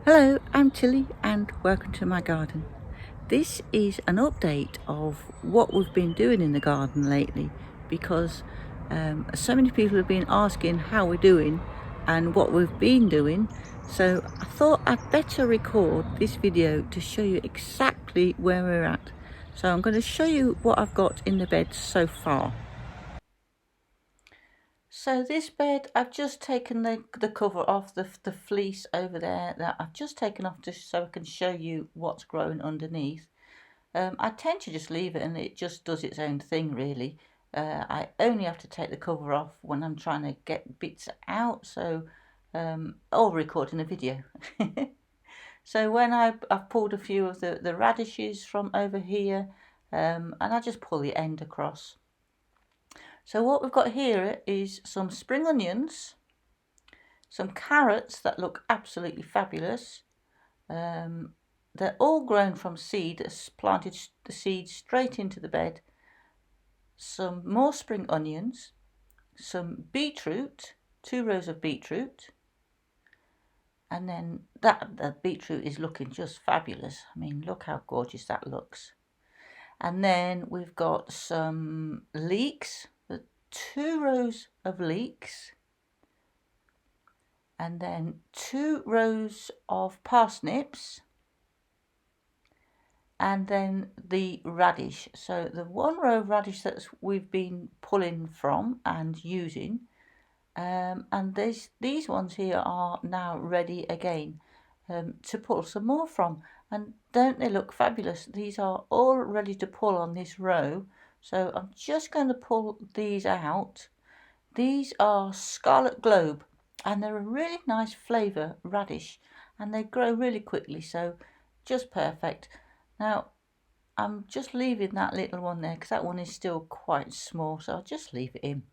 Hello, I'm Tilly and welcome to my garden. This is an update of what we've been doing in the garden lately because so many people have been asking how we're doing and what we've been doing, so I thought I'd better record this video to show you exactly where we're at. So I'm going to show you what I've got in the bed so far. So this bed, I've just taken the cover off, the fleece over there that I've just taken off just so I can show you what's growing underneath. I tend to just leave it and it just does its own thing really. I only have to take the cover off when I'm trying to get bits out, so or recording a video. So when I've pulled a few of the radishes from over here, and I just pull the end across. So what we've got here is some spring onions, some carrots that look absolutely fabulous. They're all grown from seed, planted the seeds straight into the bed. Some more spring onions, some beetroot, 2 rows of beetroot, and then the beetroot is looking just fabulous. I mean, look how gorgeous that looks. And then we've got some leeks, 2 rows of leeks, and then 2 rows of parsnips, and then the radish. So the 1 row of radish that we've been pulling from and using, and these ones here are now ready again to pull some more from. And don't they look fabulous? These are all ready to pull on this row, so I'm just going to pull these out. These are Scarlet Globe, and they're a really nice flavour radish, and they grow really quickly, so just perfect. Now I'm just leaving that little one there because that one is still quite small, so I'll just leave it in.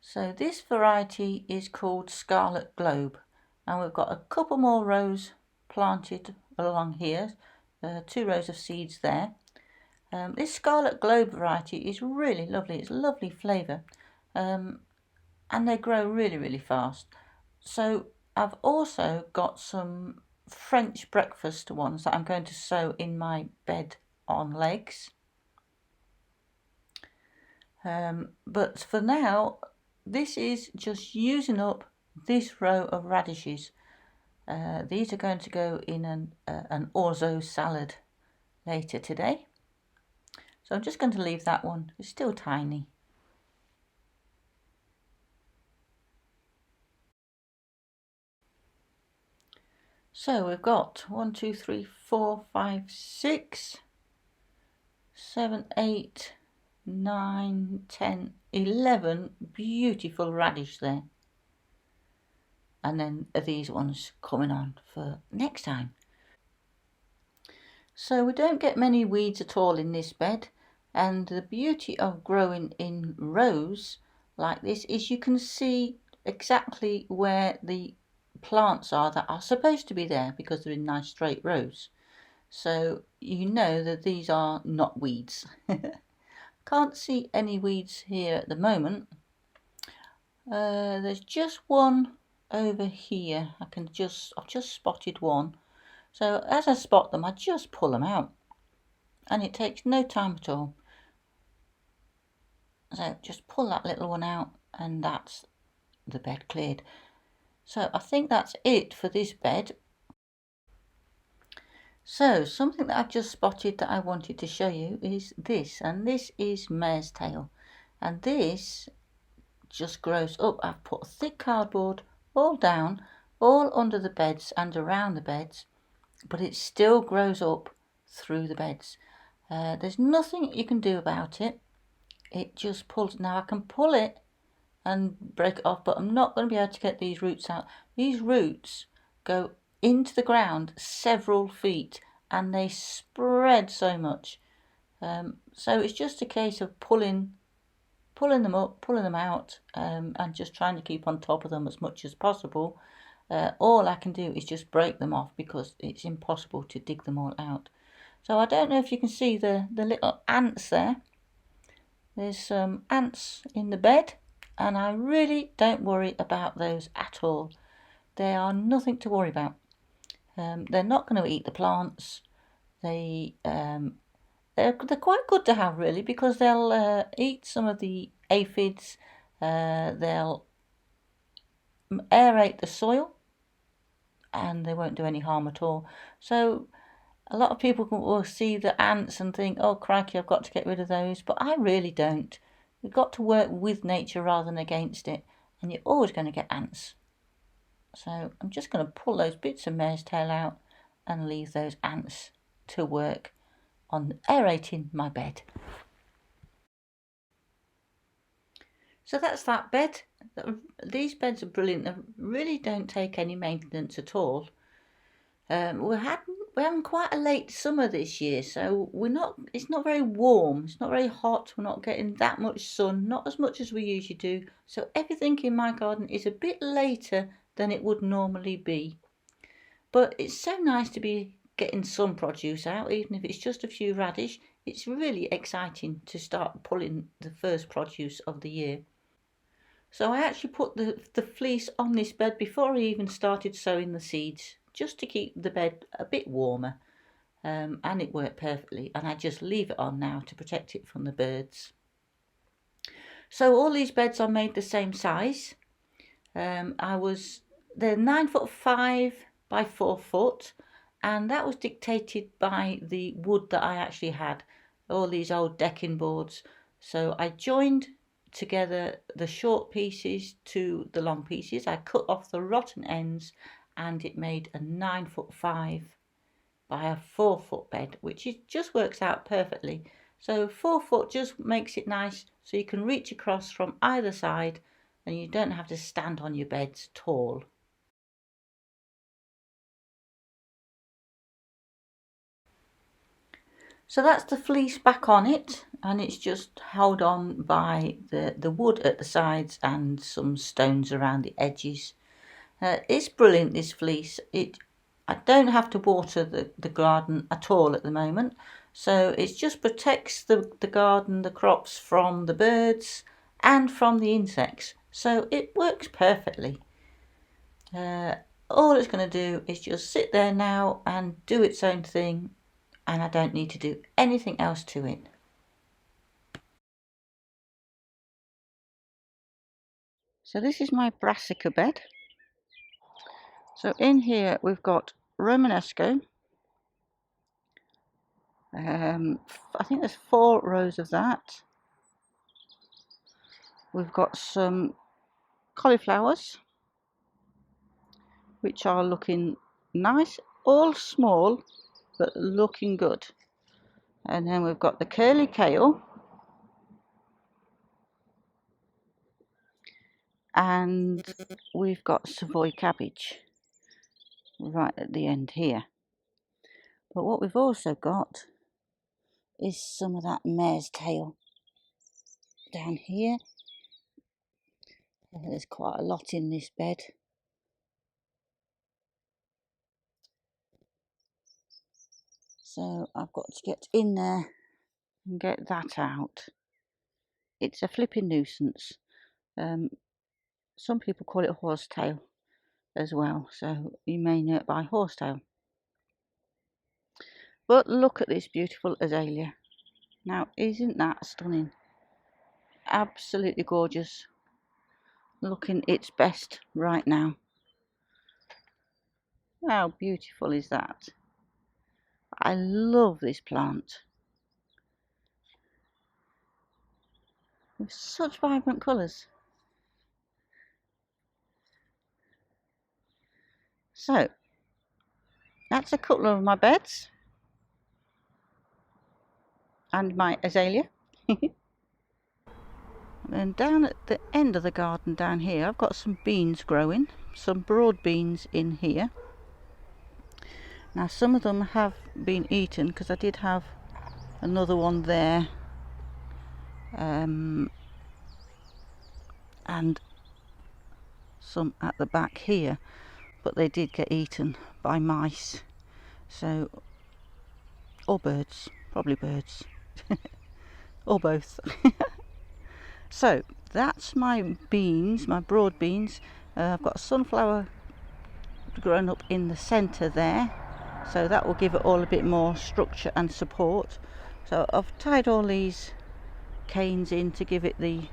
So this variety is called Scarlet Globe, and we've got a couple more rows planted along here, 2 rows of seeds there. This Scarlet Globe variety is really lovely. It's a lovely flavour, and they grow really fast. So I've also got some French breakfast ones that I'm going to sow in my bed on legs. But for now, this is just using up this row of radishes. These are going to go in an orzo salad later today. So I'm just going to leave that one. It's still tiny. So we've got 1, 2, 3, 4, 5, 6, 7, 8, 9, 10, 11 beautiful radish there. And then these ones coming on for next time. So we don't get many weeds at all in this bed, and the beauty of growing in rows like this is you can see exactly where the plants are that are supposed to be there because they're in nice straight rows. So you know that these are not weeds. Can't see any weeds here at the moment. There's just one over here. I've just spotted one. So as I spot them, I just pull them out, and it takes no time at all. So just pull that little one out, and that's the bed cleared. So I think that's it for this bed. So something that I've just spotted that I wanted to show you is this, and this is mare's tail, and this just grows up. I've put thick cardboard all down, all under the beds and around the beds, but it still grows up through the beds. There's nothing you can do about it. It just pulls. Now I can pull it and break it off, but I'm not going to be able to get these roots out. These roots go into the ground several feet and they spread so much. So it's just a case of pulling them up, pulling them out, and just trying to keep on top of them as much as possible. All I can do is just break them off because it's impossible to dig them all out. So I don't know if you can see the little ants there. There's some ants in the bed, and I really don't worry about those at all. they are nothing to worry about. They're not going to eat the plants. They're quite good to have, really, because they'll eat some of the aphids. They'll aerate the soil, and they won't do any harm at all. So a lot of people will see the ants and think, oh crikey, I've got to get rid of those, but I really don't. You've got to work with nature rather than against it, and you're always going to get ants. So I'm just going to pull those bits of mare's tail out and leave those ants to work on aerating my bed. So that's that bed. These beds are brilliant. They really don't take any maintenance at all. We're having quite a late summer this year, so it's not very warm, it's not very hot, we're not getting that much sun, not as much as we usually do. So everything in my garden is a bit later than it would normally be. But it's so nice to be getting some produce out, even if it's just a few radish. It's really exciting to start pulling the first produce of the year. So I actually put the fleece on this bed before I even started sowing the seeds, just to keep the bed a bit warmer, and it worked perfectly, and I just leave it on now to protect it from the birds. So all these beds are made the same size. They're 9'5" by 4 foot, and that was dictated by the wood that I actually had, all these old decking boards. So I joined together the short pieces to the long pieces. I cut off the rotten ends, and it made a 9'5" by a 4 foot bed, which just works out perfectly. So 4 foot just makes it nice, so you can reach across from either side, and you don't have to stand on your beds tall. So that's the fleece back on it, and it's just held on by the wood at the sides and some stones around the edges. It's brilliant, this fleece. I don't have to water the garden at all at the moment, so it just protects the garden, the crops, from the birds and from the insects. So it works perfectly. All it's going to do is just sit there now and do its own thing, and I don't need to do anything else to it. So this is my brassica bed. So in here we've got Romanesco. I think there's 4 rows of that. We've got some cauliflowers, which are looking nice, all small but looking good. And then we've got the curly kale, and we've got Savoy cabbage right at the end here. But what we've also got is some of that mare's tail down here. There's quite a lot in this bed. So I've got to get in there and get that out. It's a flipping nuisance. Some people call it horsetail as well, so you may know it by horsetail. But look at this beautiful azalea. Now, isn't that stunning? Absolutely gorgeous. Looking its best right now. How beautiful is that? I love this plant. With such vibrant colours. So, that's a couple of my beds. And my azalea. And down at the end of the garden down here, I've got some beans growing. Some broad beans in here. Now some of them have been eaten, because I did have another one there. And some at the back here, but they did get eaten by mice. So, or birds, probably birds. Or both. So that's my beans, my broad beans. I've got a sunflower grown up in the centre there, so that will give it all a bit more structure and support. So I've tied all these canes in to give it the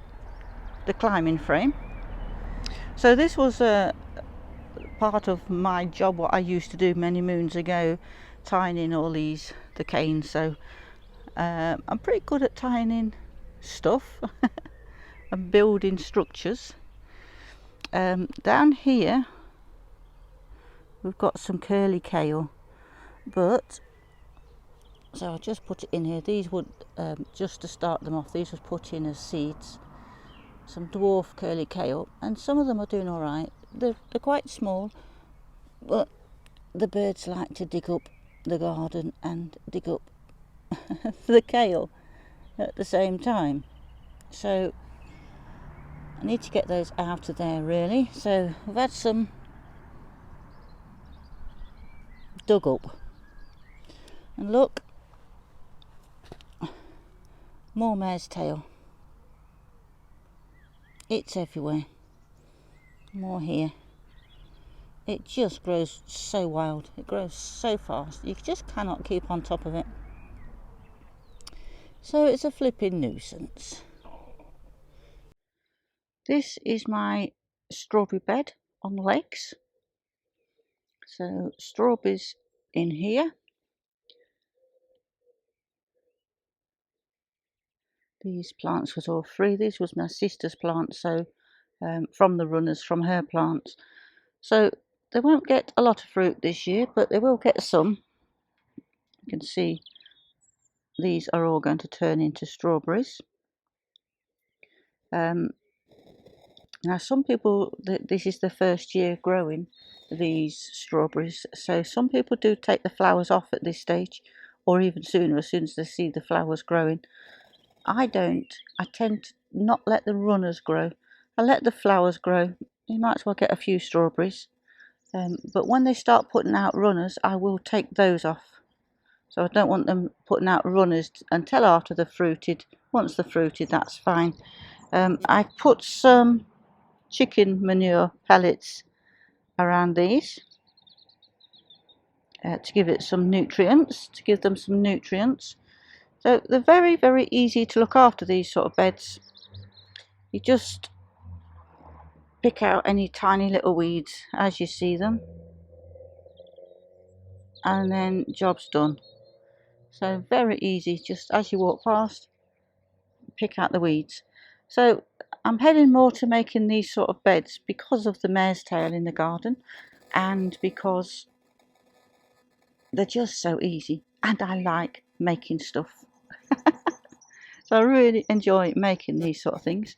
climbing frame. So this was a part of my job, what I used to do many moons ago, tying in all the canes. So I'm pretty good at tying in stuff and building structures. Down here we've got some curly kale, but so I'll just put it in here. These would just to start them off, these was put in as seeds. Some dwarf curly kale, and some of them are doing all right. They're quite small, but the birds like to dig up the garden and dig up the kale at the same time. So I need to get those out of there really. So I've had some dug up, and look, more mare's tail. It's everywhere. More here. It just grows so wild. It grows so fast. You just cannot keep on top of it. So it's a flipping nuisance. This is my strawberry bed on legs. So strawberries in here. These plants was all free. This was my sister's plant, so from the runners, from her plants. So they won't get a lot of fruit this year, but they will get some. You can see these are all going to turn into strawberries. Now some people, this is the first year growing these strawberries, so some people do take the flowers off at this stage, or even sooner, as soon as they see the flowers growing. I don't. I tend to not let the runners grow. I let the flowers grow. You might as well get a few strawberries. But when they start putting out runners, I will take those off. So I don't want them putting out runners until after they're fruited. Once they're fruited, that's fine. I put some chicken manure pellets around these to give it some nutrients, to give them some nutrients. So they're very, very easy to look after, these sort of beds. You just pick out any tiny little weeds as you see them, and then job's done. So very easy, just as you walk past, pick out the weeds. So I'm heading more to making these sort of beds because of the mare's tail in the garden, and because they're just so easy, and I like making stuff. So I really enjoy making these sort of things.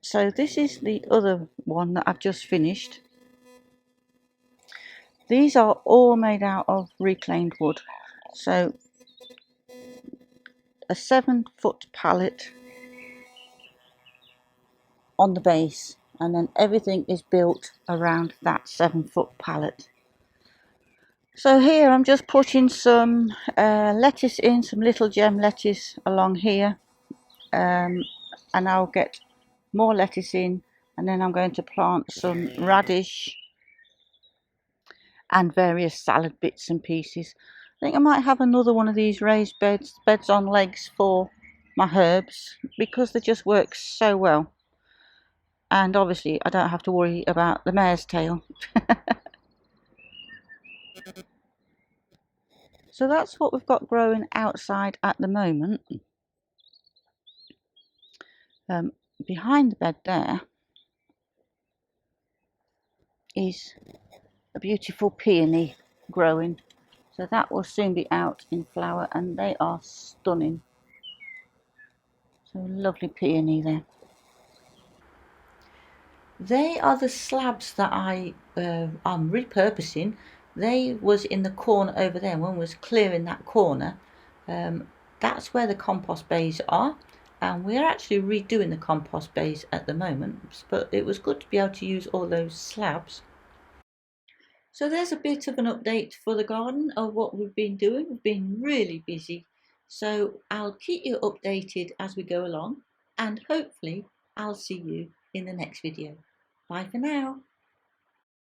So this is the other one that I've just finished. These are all made out of reclaimed wood. So a 7-foot pallet on the base, and then everything is built around that 7-foot pallet. So here I'm just putting some lettuce in, some little gem lettuce along here, and I'll get more lettuce in, and then I'm going to plant some radish and various salad bits and pieces. I think I might have another one of these raised beds on legs for my herbs, because they just work so well. And obviously I don't have to worry about the mare's tail. So that's what we've got growing outside at the moment. Behind the bed there is a beautiful peony growing. So that will soon be out in flower, and they are stunning. So lovely peony there. They are the slabs that I'm repurposing. They was in the corner over there. When we was clearing that corner, that's where the compost bays are, and we're actually redoing the compost bays at the moment, but it was good to be able to use all those slabs. So there's a bit of an update for the garden of what we've been doing. We've been really busy, so I'll keep you updated as we go along, and hopefully I'll see you in the next video. Bye for now.